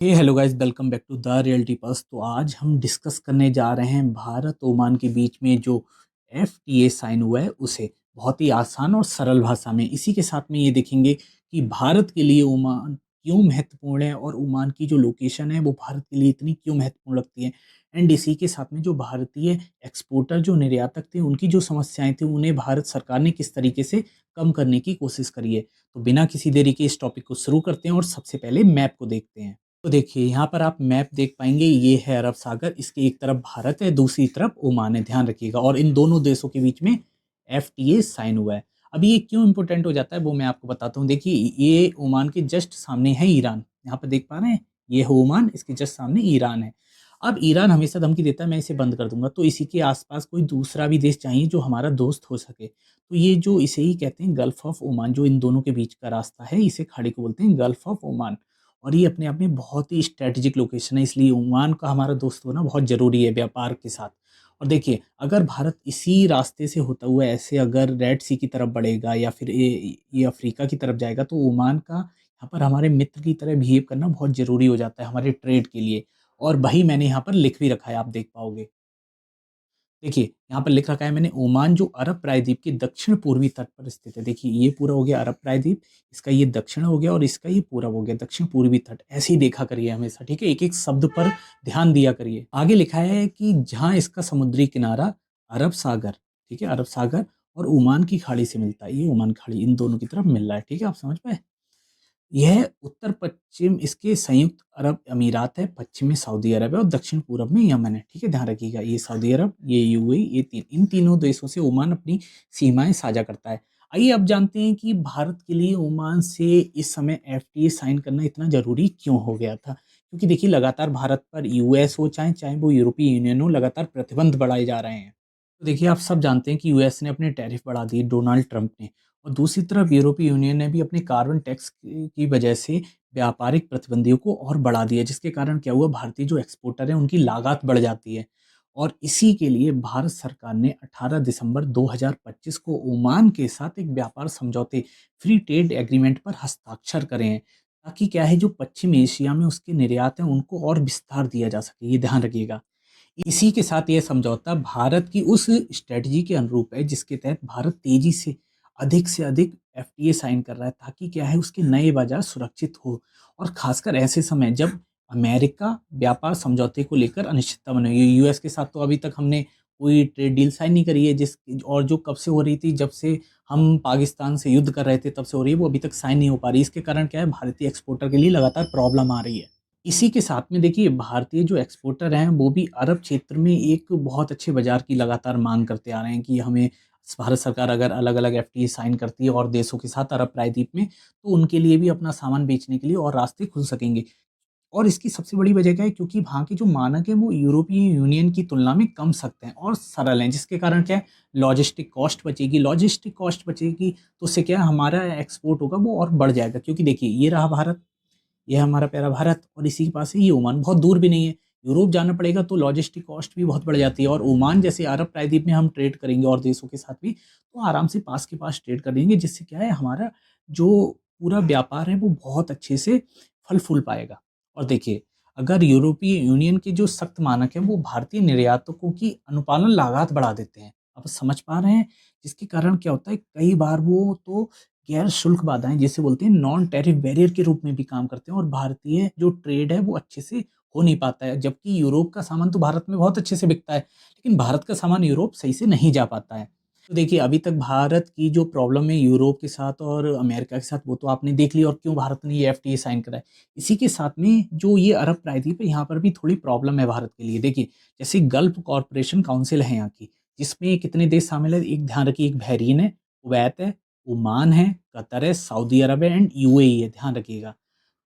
Hello guys, welcome back to the reality pulse. तो आज हम डिस्कस करने जा रहे हैं भारत ओमान के बीच में जो एफटीए साइन हुआ है उसे बहुत ही आसान और सरल भाषा में। इसी के साथ में ये देखेंगे कि भारत के लिए ओमान क्यों महत्वपूर्ण है और ओमान की जो लोकेशन है वो भारत के लिए इतनी क्यों महत्वपूर्ण लगती है। एंड इसी के साथ में जो भारतीय एक्सपोर्टर जो निर्यातक थे उनकी जो समस्याएं थी उन्हें भारत सरकार ने किस तरीके से कम करने की कोशिश करी है। तो बिना किसी देरी के इस टॉपिक को शुरू करते हैं और सबसे पहले मैप को देखते हैं। तो देखिए यहाँ पर आप मैप देख पाएंगे, ये है अरब सागर, इसके एक तरफ भारत है, दूसरी तरफ ओमान है। ध्यान रखिएगा, और इन दोनों देशों के बीच में एफटीए साइन हुआ है। अभी ये क्यों इंपॉर्टेंट हो जाता है वो मैं आपको बताता हूँ। देखिए ये ओमान के जस्ट सामने है ईरान, यहाँ पर देख पा रहे हैं, ये है ओमान, इसके जस्ट सामने ईरान है। अब ईरान हमेशा धमकी देता है मैं इसे बंद कर दूंगा, तो इसी के आसपास कोई दूसरा भी देश चाहिए जो हमारा दोस्त हो सके। तो ये जो इसे ही कहते हैं गल्फ ऑफ ओमान, जो इन दोनों के बीच का रास्ता है, इसे खाड़ी को बोलते हैं गल्फ ऑफ ओमान। और ये अपने आप में बहुत ही स्ट्रेटेजिक लोकेशन है, इसलिए ओमान का हमारा दोस्त होना बहुत ज़रूरी है व्यापार के साथ। और देखिए अगर भारत इसी रास्ते से होता हुआ ऐसे अगर रेड सी की तरफ बढ़ेगा या फिर ये अफ्रीका की तरफ जाएगा, तो ओमान का यहाँ पर हमारे मित्र की तरह बिहेव करना बहुत ज़रूरी हो जाता है हमारे ट्रेड के लिए। और वही मैंने यहाँ पर लिख भी रखा है, आप देख पाओगे। देखिए, यहाँ पर लिख रखा है मैंने, ओमान जो अरब प्रायद्वीप के दक्षिण पूर्वी तट पर स्थित है। देखिए ये पूरा हो गया अरब प्रायद्वीप, इसका ये दक्षिण हो गया और इसका ये पूरा हो गया दक्षिण पूर्वी तट। ऐसे ही देखा करिए हमेशा, ठीक है, एक एक शब्द पर ध्यान दिया करिए। आगे लिखा है कि जहाँ इसका समुद्री किनारा अरब सागर, ठीक है, अरब सागर और ओमान की खाड़ी से मिलता है, ये ओमान खाड़ी इन दोनों की तरफ मिल रहा है, ठीक है, आप समझ पाए। यह उत्तर पश्चिम इसके संयुक्त अरब अमीरात है, पश्चिम में सऊदी अरब है और दक्षिण पूरब में यमन है, ठीक है, ध्यान रखिएगा। ये सऊदी अरब, ये यूएई, इन तीनों देशों से ओमान अपनी सीमाएं साझा करता है। आइए अब जानते हैं कि भारत के लिए ओमान से इस समय एफटीए साइन करना इतना जरूरी क्यों हो गया था। क्योंकि देखिए लगातार भारत पर यूएस हो चाहे चाहे वो यूरोपीय यूनियन हो, लगातार प्रतिबंध बढ़ाए जा रहे हैं। तो देखिए आप सब जानते हैं कि यूएस ने अपने टैरिफ बढ़ा दिए, डोनाल्ड ट्रंप ने। और दूसरी तरफ यूरोपीय यूनियन ने भी अपने कार्बन टैक्स की वजह से व्यापारिक प्रतिबंधियों को और बढ़ा दिया, जिसके कारण क्या हुआ, भारतीय जो एक्सपोर्टर हैं उनकी लागत बढ़ जाती है। और इसी के लिए भारत सरकार ने 18 दिसंबर 2025 को ओमान के साथ एक व्यापार समझौते, फ्री ट्रेड एग्रीमेंट पर हस्ताक्षर करे हैं, ताकि क्या है जो पश्चिम एशिया में उसके निर्यात हैं उनको और विस्तार दिया जा सके, ये ध्यान रखिएगा। इसी के साथ ये समझौता भारत की उस स्ट्रेटजी के अनुरूप है जिसके तहत भारत तेजी से अधिक एफटीए साइन कर रहा है, ताकि क्या है उसके नए बाजार सुरक्षित हो। और खासकर ऐसे समय जब अमेरिका व्यापार समझौते को लेकर अनिश्चितता बनी हुई है। यूएस के साथ तो अभी तक हमने कोई ट्रेड डील साइन नहीं करी है, जिस और जो कब से हो रही थी, जब से हम पाकिस्तान से युद्ध कर रहे थे तब से हो रही है, वो अभी तक साइन नहीं हो पा रही। इसके कारण क्या है, भारतीय एक्सपोर्टर के लिए लगातार प्रॉब्लम आ रही है। इसी के साथ में देखिए भारतीय जो एक्सपोर्टर हैं वो भी अरब क्षेत्र में एक बहुत अच्छे बाजार की लगातार मांग करते आ रहे हैं कि हमें भारत सरकार अगर अलग अलग एफटीए साइन करती है और देशों के साथ अरब प्रायद्वीप में, तो उनके लिए भी अपना सामान बेचने के लिए और रास्ते खुल सकेंगे। और इसकी सबसे बड़ी वजह क्या है, क्योंकि वहाँ के जो मानक हैं वो यूरोपीय यूनियन की तुलना में कम सख्त हैं और सरल हैं, जिसके कारण क्या है, लॉजिस्टिक कॉस्ट बचेगी। लॉजिस्टिक कॉस्ट बचेगी तो उससे क्या है, हमारा एक्सपोर्ट होगा वो और बढ़ जाएगा। क्योंकि देखिए ये रहा भारत, ये है हमारा प्यारा भारत, और इसी के पास है ये ओमान, बहुत दूर भी नहीं है। यूरोप जाना पड़ेगा तो लॉजिस्टिक कॉस्ट भी बहुत बढ़ जाती है, और ओमान जैसे अरब प्रायद्वीप में हम ट्रेड करेंगे और देशों के साथ भी, तो आराम से पास के पास ट्रेड कर लेंगे, जिससे क्या है हमारा जो पूरा व्यापार है वो बहुत अच्छे से फल फूल पाएगा। और देखिए अगर यूरोपीय यूनियन के जो सख्त मानक हैं वो भारतीय निर्यातकों की अनुपालन लागत बढ़ा देते हैं, आप समझ पा रहे हैं, जिसके कारण क्या होता है, कई बार वो तो गैर शुल्क बाधाएँ जिसे बोलते हैं नॉन टैरिफ बैरियर के रूप में भी काम करते हैं, और भारतीय जो ट्रेड है वो अच्छे से हो नहीं पाता है। जबकि यूरोप का सामान तो भारत में बहुत अच्छे से बिकता है, लेकिन भारत का सामान यूरोप सही से नहीं जा पाता है। तो देखिए अभी तक भारत की जो प्रॉब्लम है यूरोप के साथ और अमेरिका के साथ वो तो आपने देख ली, और क्यों भारत ने ये एफटीए साइन करा है। इसी के साथ में जो ये अरब प्रायद्वीप है यहाँ पर भी थोड़ी प्रॉब्लम है भारत के लिए। देखिए जैसे गल्फ कॉर्पोरेशन काउंसिल है यहाँ की, जिसमें कितने देश शामिल है, एक ध्यान रखिए, एक बहरीन है, कुवैत है, ओमान है, कतर है, सऊदी अरब है एंड यूएई है, ध्यान रखिएगा।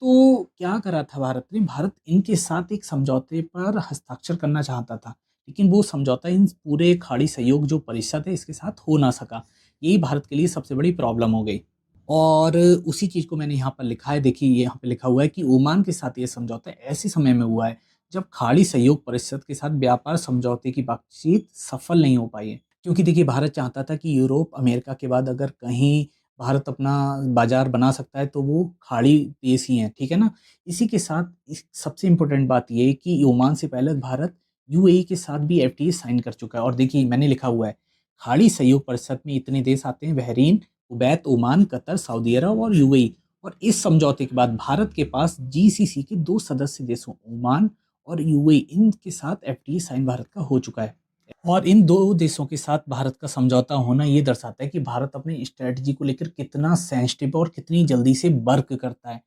तो क्या करा था भारत ने, भारत इनके साथ एक समझौते पर हस्ताक्षर करना चाहता था, लेकिन वो समझौता इन पूरे खाड़ी सहयोग जो परिषद है इसके साथ हो ना सका। यही भारत के लिए सबसे बड़ी प्रॉब्लम हो गई। और उसी चीज़ को मैंने यहाँ पर लिखा है, देखिए यहाँ पे लिखा हुआ है कि ओमान के साथ ये समझौता ऐसे समय में हुआ है जब खाड़ी सहयोग परिषद के साथ व्यापार समझौते की बातचीत सफल नहीं हो पाई है। क्योंकि देखिए भारत चाहता था कि यूरोप अमेरिका के बाद अगर कहीं भारत अपना बाज़ार बना सकता है, तो वो खाड़ी देश ही हैं, ठीक है ना? इसी के साथ इस सबसे इम्पोर्टेंट बात ये है कि ओमान से पहले भारत यूएई के साथ भी एफटीए साइन कर चुका है और देखिए मैंने लिखा हुआ है, खाड़ी सहयोग परिषद में इतने देश आते हैं, Bahrain, Kuwait, Oman, Qatar, Saudi Arab और यूएई। और इस समझौते के बाद भारत के पास जीसीसी के 2 सदस्य देशों ओमान और यूएई, इनके साथ एफटीए साइन भारत का हो चुका है। और इन 2 देशों के साथ भारत का समझौता होना ये दर्शाता है कि भारत अपनी स्ट्रैटेजी को लेकर कितना सेंसिटिव है और कितनी जल्दी से वर्क करता है।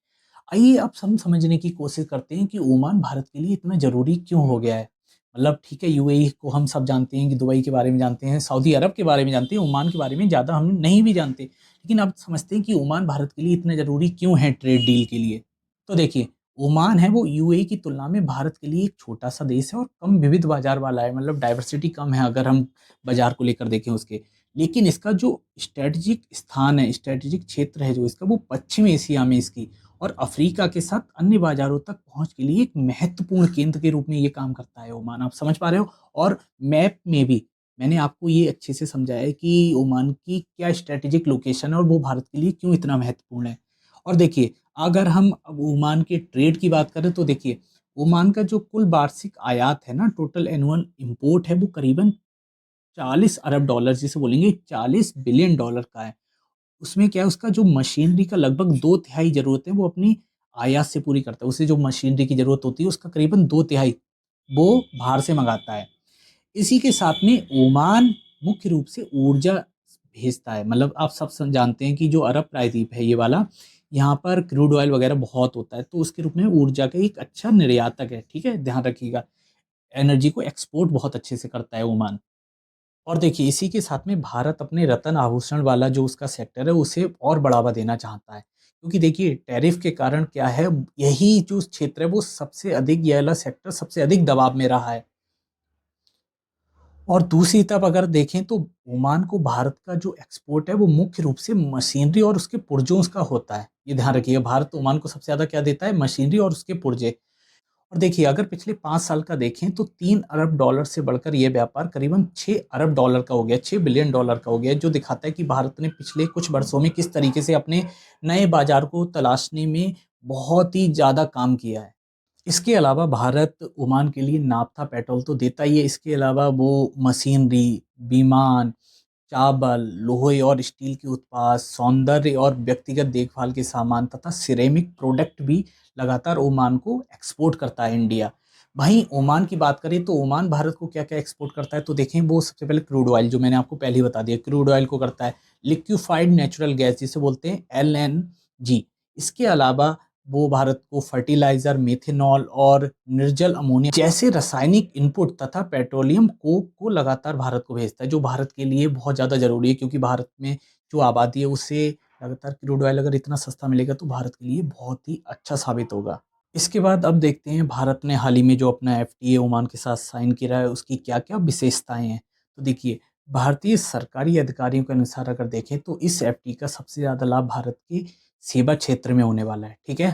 आइए अब हम समझने की कोशिश करते हैं कि ओमान भारत के लिए इतना ज़रूरी क्यों हो गया है। मतलब ठीक है, यूएई को हम सब जानते हैं कि दुबई के बारे में जानते हैं, सऊदी अरब के बारे में जानते हैं, ओमान के बारे में ज़्यादा हम नहीं भी जानते। लेकिन अब समझते हैं कि ओमान भारत के लिए इतना ज़रूरी क्यों है ट्रेड डील के लिए। तो देखिए, ओमान है वो यूएई की तुलना में भारत के लिए एक छोटा-सा देश है और कम विविध बाज़ार वाला है, मतलब डाइवर्सिटी कम है अगर हम बाज़ार को लेकर देखें उसके। लेकिन इसका जो स्ट्रैटेजिक स्थान है, स्ट्रैटेजिक क्षेत्र है जो इसका, वो पश्चिम एशिया में इसकी और अफ्रीका के साथ अन्य बाज़ारों तक पहुँच के लिए एक महत्वपूर्ण केंद्र के रूप में ये काम करता है ओमान, आप समझ पा रहे हो? और मैप में भी मैंने आपको ये अच्छे से समझाया है कि ओमान की क्या स्ट्रैटेजिक लोकेशन है और वो भारत के लिए क्यों इतना महत्वपूर्ण है। और देखिए, अगर हम अब ओमान के ट्रेड की बात करें तो देखिए, ओमान का जो कुल वार्षिक आयात है ना, टोटल एनुअल इम्पोर्ट है, वो करीबन 40 अरब डॉलर जिसे बोलेंगे 40 बिलियन डॉलर का है। उसमें क्या है, उसका जो मशीनरी का लगभग 2/3 ज़रूरतें वो अपनी आयात से पूरी करता है। उसे जो मशीनरी की ज़रूरत होती है उसका करीबन 2/3 वो बाहर से मँगाता है। इसी के साथ में ओमान मुख्य रूप से ऊर्जा भेजता है। मतलब आप सब जानते हैं कि जो अरब प्रायद्वीप है ये वाला, यहाँ पर क्रूड ऑयल वगैरह बहुत होता है, तो उसके रूप में ऊर्जा का एक अच्छा निर्यातक है, ठीक है? ध्यान रखिएगा। एनर्जी को एक्सपोर्ट बहुत अच्छे से करता है ओमान। और देखिए, इसी के साथ में भारत अपने रत्न आभूषण वाला जो उसका सेक्टर है उसे और बढ़ावा देना चाहता है। क्योंकि देखिए, टैरिफ के कारण क्या है, यही जो क्षेत्र है वो सबसे अधिक, ये वाला सेक्टर सबसे अधिक दबाव में रहा है। और दूसरी तरफ अगर देखें तो ओमान को भारत का जो एक्सपोर्ट है वो मुख्य रूप से मशीनरी और उसके पुर्जों का होता है। ये ध्यान रखिएगा, भारत ओमान को सबसे ज़्यादा क्या देता है? मशीनरी और उसके पुर्जे। और देखिए, अगर पिछले 5 साल का देखें तो 3 अरब डॉलर से बढ़कर ये व्यापार करीबन 6 अरब डॉलर का हो गया, 6 बिलियन डॉलर का हो गया, जो दिखाता है कि भारत ने पिछले कुछ वर्षों में किस तरीके से अपने नए बाजार को तलाशने में बहुत ही ज़्यादा काम किया है। इसके अलावा भारत ओमान के लिए नाफ्ता पेट्रोल तो देता ही है, इसके अलावा वो मशीनरी, विमान, चावल, लोहे और स्टील के उत्पाद, सौंदर्य और व्यक्तिगत देखभाल के सामान तथा सिरेमिक प्रोडक्ट भी लगातार ओमान को एक्सपोर्ट करता है इंडिया। वहीं ओमान की बात करें तो ओमान भारत को क्या-क्या एक्सपोर्ट करता है, तो देखें वो सबसे पहले क्रूड ऑयल, जो मैंने आपको पहले ही बता दिया, क्रूड ऑयल को करता है। लिक्विफाइड नेचुरल गैस जिसे बोलते हैं एलएनजी। इसके अलावा वो भारत को फर्टिलाइज़र, मेथनॉल और निर्जल अमोनिया जैसे रासायनिक इनपुट तथा पेट्रोलियम कोक को लगातार भारत को भेजता है, जो भारत के लिए बहुत ज़्यादा ज़रूरी है, क्योंकि भारत में जो आबादी है उससे लगातार क्रूड ऑयल अगर इतना सस्ता मिलेगा तो भारत के लिए बहुत ही अच्छा साबित होगा। इसके बाद अब देखते हैं भारत ने हाल ही में जो अपना एफटीए ओमान के साथ साइन किया है उसकी क्या-क्या विशेषताएँ हैं। तो देखिए, भारतीय सरकारी अधिकारियों के अनुसार अगर देखें तो इस एफटीए का सबसे ज़्यादा लाभ भारत के सेवा क्षेत्र में होने वाला है, ठीक है?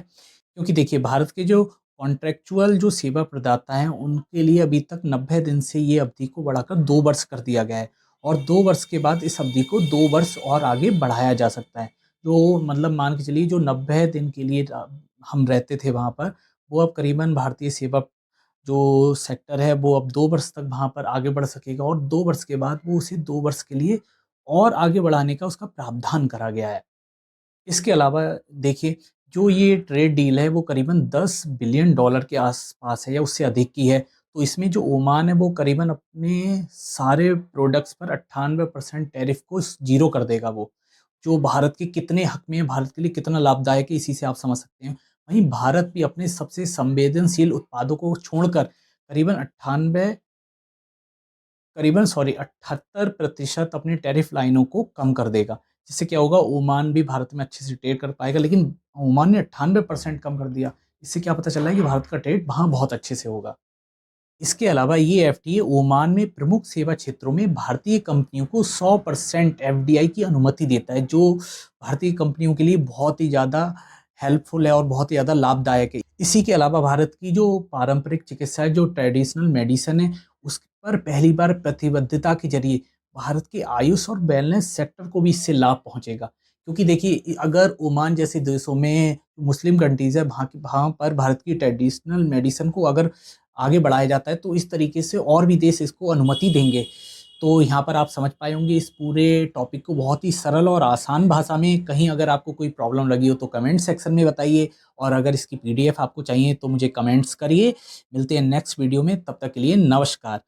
क्योंकि देखिए, भारत के जो कॉन्ट्रैक्चुअल जो सेवा प्रदाता हैं उनके लिए अभी तक 90 दिन से ये अवधि को बढ़ाकर 2 वर्ष कर दिया गया है और 2 वर्ष के बाद इस अवधि को 2 वर्ष और आगे बढ़ाया जा सकता है। तो मतलब मान के चलिए, जो 90 दिन के लिए हम रहते थे वहाँ पर, वो अब करीबन भारतीय सेवा जो सेक्टर है वो अब 2 वर्ष तक वहाँ पर आगे बढ़ सकेगा और 2 वर्ष के बाद वो उसे 2 वर्ष के लिए और आगे बढ़ाने का उसका प्रावधान करा गया है। इसके अलावा देखिए, जो ये ट्रेड डील है वो करीबन 10 बिलियन डॉलर के आस-पास है या उससे अधिक की है। तो इसमें जो ओमान है वो करीबन अपने सारे प्रोडक्ट्स पर 98% टैरिफ को ज़ीरो कर देगा वो। जो भारत के कितने हक में है, भारत के लिए कितना लाभदायक है, इसी से आप समझ सकते हैं। वहीं भारत भी अपने सबसे संवेदनशील उत्पादों को छोड़कर करीबन 98 करीबन सॉरी 78% अपनी टैरिफ लाइनों को कम कर देगा। जिससे क्या होगा, ओमान भी भारत में अच्छे से ट्रेड कर पाएगा, लेकिन ओमान ने 98% कम कर दिया। इससे क्या पता चल रहा है कि भारत का ट्रेड वहाँ बहुत अच्छे से होगा। इसके अलावा ये एफटीए ओमान में प्रमुख सेवा क्षेत्रों में भारतीय कंपनियों को 100% एफडीआई की अनुमति देता है, जो भारतीय कंपनियों के लिए बहुत ही ज़्यादा हेल्पफुल है और बहुत ही ज़्यादा लाभदायक है। इसी के अलावा भारत की जो पारंपरिक चिकित्सा है, जो ट्रेडिशनल मेडिसिन है, उस पर पहली बार प्रतिबद्धता के ज़रिए भारत के आयुष और वेलनेस सेक्टर को भी इससे लाभ पहुँचेगा। क्योंकि देखिए अगर ओमान जैसे देशों में मुस्लिम कंट्रीज़ है, वहाँ पर भारत की ट्रेडिशनल मेडिसिन को अगर आगे बढ़ाया जाता है, तो इस तरीके से और भी देश इसको अनुमति देंगे। तो यहाँ पर आप समझ पाए होंगे इस पूरे टॉपिक को बहुत ही सरल और आसान भाषा में। कहीं अगर आपको कोई प्रॉब्लम लगी हो तो कमेंट सेक्शन में बताइए, और अगर इसकी पीडीएफ आपको चाहिए तो मुझे कमेंट्स करिए। मिलते हैं नेक्स्ट वीडियो में, तब तक के लिए नमस्कार।